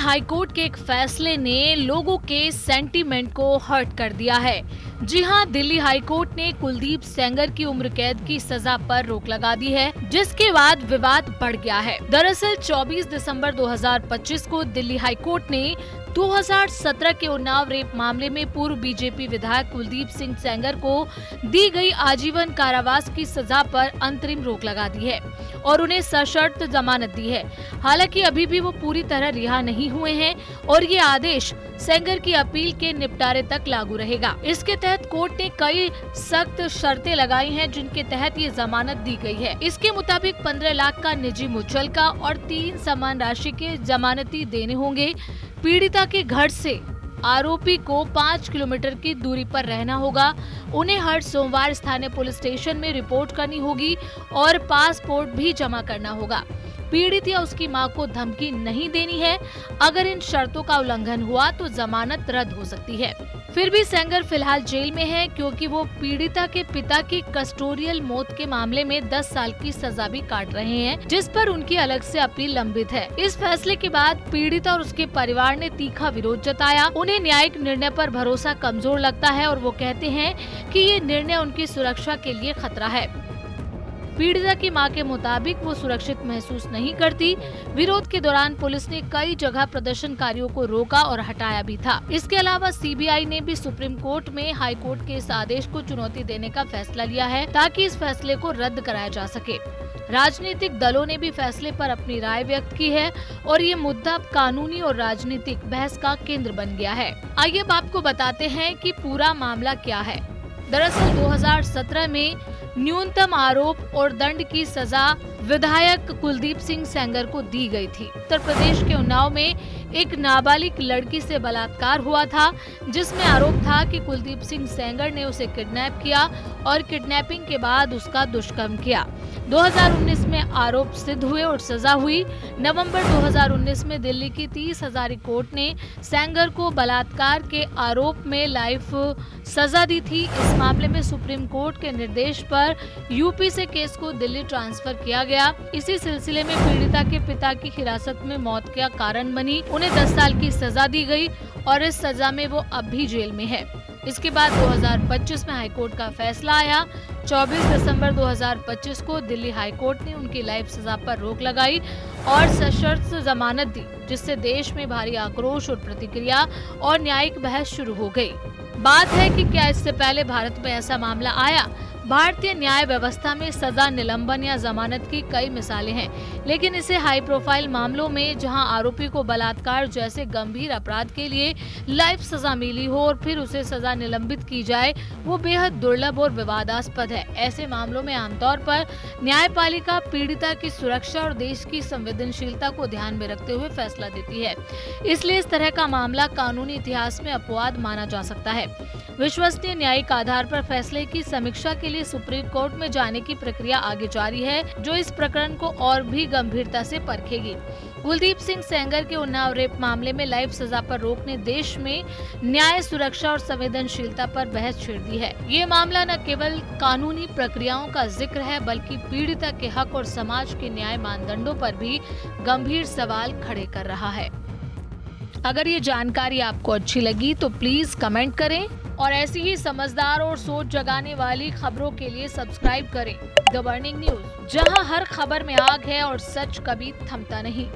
High court के एक फैसले ने लोगों के सेंटीमेंट को हर्ट कर दिया है। जी हां, दिल्ली हाईकोर्ट ने कुलदीप सेंगर की उम्र कैद की सजा पर रोक लगा दी है, जिसके बाद विवाद बढ़ गया है। दरअसल 24 दिसंबर 2025 को दिल्ली हाईकोर्ट ने 2017 के उन्नाव रेप मामले में पूर्व बीजेपी विधायक कुलदीप सिंह सेंगर को दी गई आजीवन कारावास की सजा पर अंतरिम रोक लगा दी है और उन्हें सशर्त जमानत दी है। हालांकि अभी भी वो पूरी तरह रिहा नहीं हुए हैं और ये आदेश सेंगर की अपील के निपटारे तक लागू रहेगा। इसके तहत कोर्ट ने कई सख्त शर्तें लगाई हैं, जिनके तहत ये जमानत दी गई है। इसके मुताबिक 15 लाख का निजी मुचलका और 3 समान राशि के जमानती देने होंगे। पीड़िता के घर से आरोपी को 5 किलोमीटर की दूरी पर रहना होगा। उन्हें हर सोमवार स्थानीय पुलिस स्टेशन में रिपोर्ट करनी होगी और पासपोर्ट भी जमा करना होगा। पीड़ित या उसकी मां को धमकी नहीं देनी है। अगर इन शर्तों का उल्लंघन हुआ तो जमानत रद्द हो सकती है। फिर भी सेंगर फिलहाल जेल में है, क्योंकि वो पीड़िता के पिता की कस्टोडियल मौत के मामले में 10 साल की सजा भी काट रहे हैं, जिस पर उनकी अलग से अपील लंबित है। इस फैसले के बाद पीड़िता और उसके परिवार ने तीखा विरोध जताया। उन्हें न्यायिक निर्णय पर भरोसा कमजोर लगता है और वो कहते हैं कि ये निर्णय उनकी सुरक्षा के लिए खतरा है। पीड़िता की मां के मुताबिक वो सुरक्षित महसूस नहीं करती। विरोध के दौरान पुलिस ने कई जगह प्रदर्शनकारियों को रोका और हटाया भी था। इसके अलावा सीबीआई ने भी सुप्रीम कोर्ट में हाई कोर्ट के इस आदेश को चुनौती देने का फैसला लिया है, ताकि इस फैसले को रद्द कराया जा सके। राजनीतिक दलों ने भी फैसले पर अपनी राय व्यक्त की है और ये मुद्दा कानूनी और राजनीतिक बहस का केंद्र बन गया है। आइए अब आपको बताते हैं कि पूरा मामला क्या है। दरअसल 2017 में न्यूनतम आरोप और दंड की सजा विधायक कुलदीप सिंह सेंगर को दी गई थी। उत्तर प्रदेश के उन्नाव में एक नाबालिग लड़की से बलात्कार हुआ था, जिसमें आरोप था कि कुलदीप सिंह सेंगर ने उसे किडनैप किया और किडनैपिंग के बाद उसका दुष्कर्म किया। 2019 में आरोप सिद्ध हुए और सजा हुई। नवंबर 2019 में दिल्ली की 30 हजारी कोर्ट ने सेंगर को बलात्कार के आरोप में लाइफ सजा दी थी। इस मामले में सुप्रीम कोर्ट के निर्देश पर यूपी से केस को दिल्ली ट्रांसफर किया गया। इसी सिलसिले में पीड़िता के पिता की हिरासत में मौत का कारण बनी। उन्हें 10 साल की सजा दी गई और इस सजा में वो अब भी जेल में है। इसके बाद 2025 में हाईकोर्ट का फैसला आया। 24 दिसंबर 2025 को दिल्ली हाईकोर्ट ने उनकी लाइफ सजा पर रोक लगाई और सशर्त जमानत दी, जिससे देश में भारी आक्रोश और प्रतिक्रिया और न्यायिक बहस शुरू हो गई। बात है कि क्या इससे पहले भारत में ऐसा मामला आया? भारतीय न्याय व्यवस्था में सजा, निलंबन या जमानत की कई मिसालें हैं, लेकिन इसे हाई प्रोफाइल मामलों में, जहां आरोपी को बलात्कार जैसे गंभीर अपराध के लिए लाइफ सजा मिली हो और फिर उसे सजा निलंबित की जाए, वो बेहद दुर्लभ और विवादास्पद है। ऐसे मामलों में आमतौर पर न्यायपालिका पीड़िता की सुरक्षा और देश की संवेदनशीलता को ध्यान में रखते हुए फैसला देती है। इसलिए इस तरह का मामला कानूनी इतिहास में अपवाद माना जा सकता है। विश्वसनीय न्यायिक आधार पर फैसले की समीक्षा के लिए सुप्रीम कोर्ट में जाने की प्रक्रिया आगे जारी है, जो इस प्रकरण को और भी गंभीरता से परखेगी। कुलदीप सिंह सेंगर के उन्नाव रेप मामले में लाइफ सजा पर रोक ने देश में न्याय, सुरक्षा और संवेदनशीलता पर बहस छेड़ दी है। ये मामला न केवल कानूनी प्रक्रियाओं का जिक्र है, बल्कि पीड़िता के हक और समाज के न्याय मानदंडों पर भी गंभीर सवाल खड़े कर रहा है। अगर ये जानकारी आपको अच्छी लगी तो प्लीज कमेंट करें और ऐसी ही समझदार और सोच जगाने वाली खबरों के लिए सब्सक्राइब करें द बर्निंग न्यूज, जहां हर खबर में आग है और सच कभी थमता नहीं।